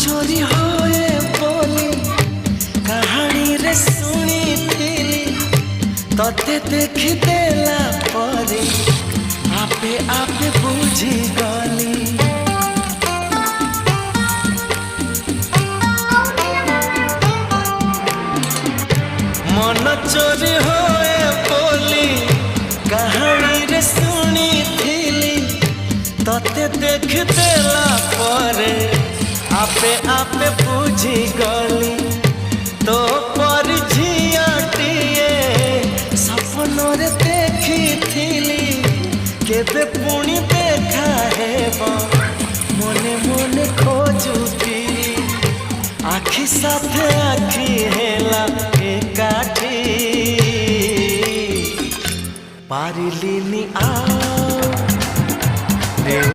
चोरी होए बोली कहानी रे सुनी थी तते देखी देला परे आपे आपे बुझी गली मन चोरी होए बोली कहानी रे सुनी थी तते देख देला परे आपे आपे बुझी गली तो पर झियाटिए सपन रे देखी थी केबे पुणी देखा हेब मने मने खोजुती आखि साथे आखि हेला एकाठी पारिलिनी आ